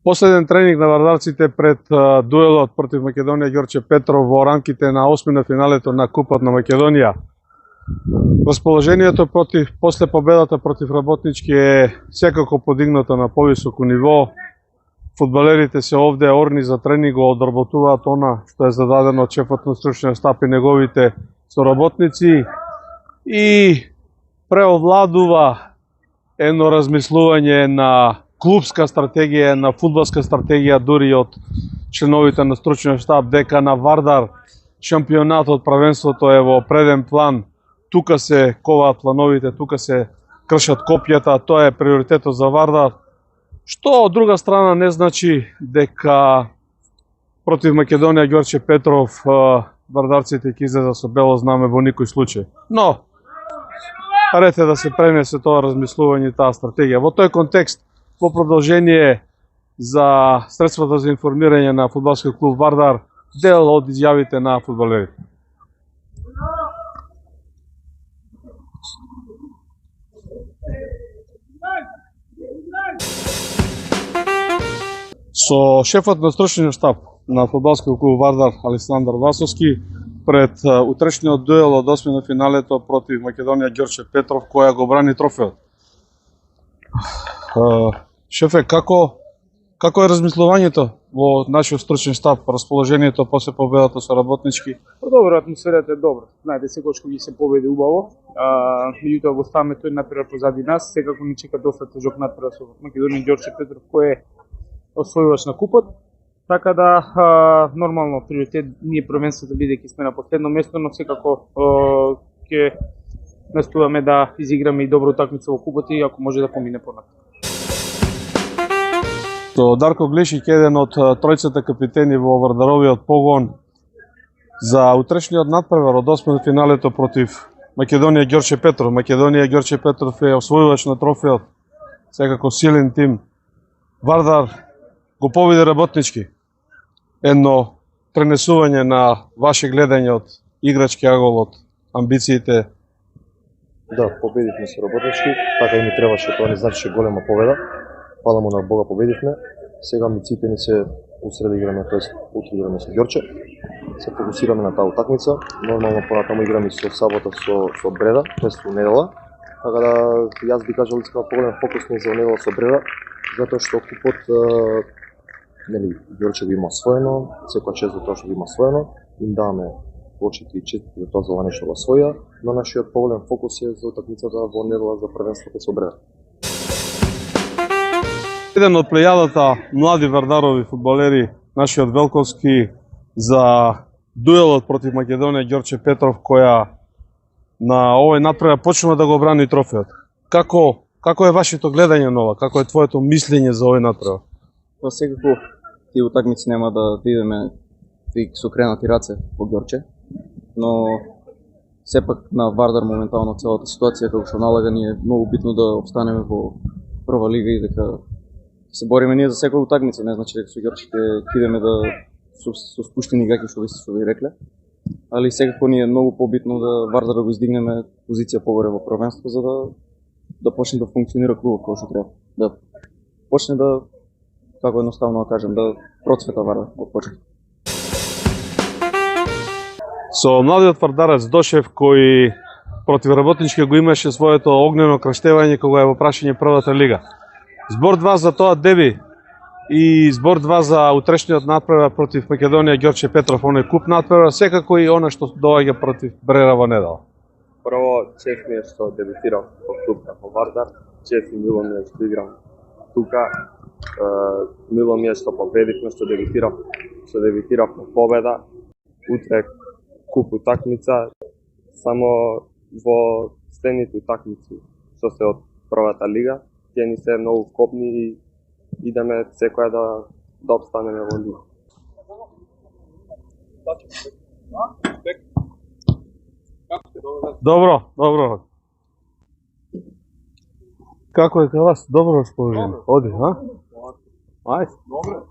Последен тренинг на вардарците пред дуелот против Македонија Ѓорче Петров во рамките на 8 на финалето на Купот на Македонија. Расположението после победата против Работнички е секако подигнато на повисоко ниво. Фудбалерите се овде орни за тренинг, го одработуваат она што е зададено од шефот на стручниот штаб и неговите соработници и преовладува едно размислување на клубска стратегија, на фудбалска стратегија дури од членовите на стручниот штаб, дека на Вардар шампионатот, правенството е во преден план. Тука се коваат плановите, тука се кршат копјата, тоа е приоритетот за Вардар. Што од друга страна не значи дека против Македонија Ѓорче Петров вардарците ќе излезат со бело знаме во никој случај. Но ред е да се пренесе тоа размислување и таа стратегија. Во тој контекст, во продолжение за средствата за информирање на фудбалскиот клуб Вардар, дел од изјавите на фудбалерите. Со шефот на стручниот штаб на фудбалскиот клуб Вардар Александар Васовски пред утрешниот дуел од 8 на финалето против Македонија Ѓорче Петров, која го брани трофеот. Шефе, како е размислувањето во нашиот стручен штаб, расположението после победата со Работнички? Добро, атмосферата е добра. Знаете, секогаш кога ги се победи убаво. Меѓутоа го ставаме тој напред позади нас. Секако ни чека доста тежок натпревар со Македонија Ѓорче Петров, кој е освојувач на купот. Така да, нормално приоритет ние првенството бидејќи сме на последно место, но секако ќе настојаме да изиграме и добра утакмица во купот и ако може да помине понатаму. Дарко Глешик, еден од тројцата капитени во Вардаровиот погон, за утрешниот надпревар од 8 финалето против Македонија Ѓорче Петров. Македонија Ѓорче Петров е освојувач на трофеот, секако силен тим. Вардар го победи Работнички. Едно пренесување на ваше гледање од играчки агол, од амбициите. Да, победивме со Работнички, така и ни требаше, тоа не значи голема победа. Фала му на Бога победивме. Сега амбициите ни се усред да играме, тоест утре играме со Ѓорче. Се фокусираме на таа утакмица. Нормално понатаму играме со сабота со Бреда, тоест во недела. Така да јас би кажал искам поголем фокус ни за недела со Бреда, затоа што купот нели Ѓорче го има освоено, секоја чест за тоа што го има освоено, им даваме почити и честити за тоа за ова нешто го освоја, но нашиот поголем фокус е за утакмицата во недела за првенството со Бреда. Еден од плејадата млади вардарови фудбалери, нашиот Велковски, за дуелот против Македонија Ѓорче Петров, која на овој надпревар почнува да го брани трофеот. Како е вашето гледање на ова? Како е твоето мислење за овој надпревар? Па секако тие утакмици нема да идеме со кренати раце по Ѓорче, но сепак на Вардар моментално целата ситуација како што налага ни е многу битно да обстанеме во прва лига и дека се бориме ние за секоја утакмица, не значи дека со Ѓорче ќе идеме да со спуштени гаќи што ви рекле, али секако ни е многу побитно да Вардар да го издигнеме позиција погоре во првенство за да почне да функционира клубот како што треба. Да почне да, како едноставно да кажем, да процвета Вардар од почеток. Со младиот вардарец Дошев, кој против Работнички го имаше своето огнено крштевање кога е во прашање првата лига. Збор 2 за тоа деби и збор 2 за утрешниот надпревар против Македонија Ѓорче Петров, оној куп надпревар, секако и она што доаѓа против Брера во недела. Прво, чест ми е што дебютирам во клуб во Вардар, чест и мило ми е што играм тука, мило ми е што победивме, што дебютирав во победа, утре куп утакмица, само во следните утакмици што се од првата лига, ќе ни се многу копни и идеме секоја да обстанеме во лига. Добро. Како е кај вас? Добро расположение. Оди, а? Ајде. Добро.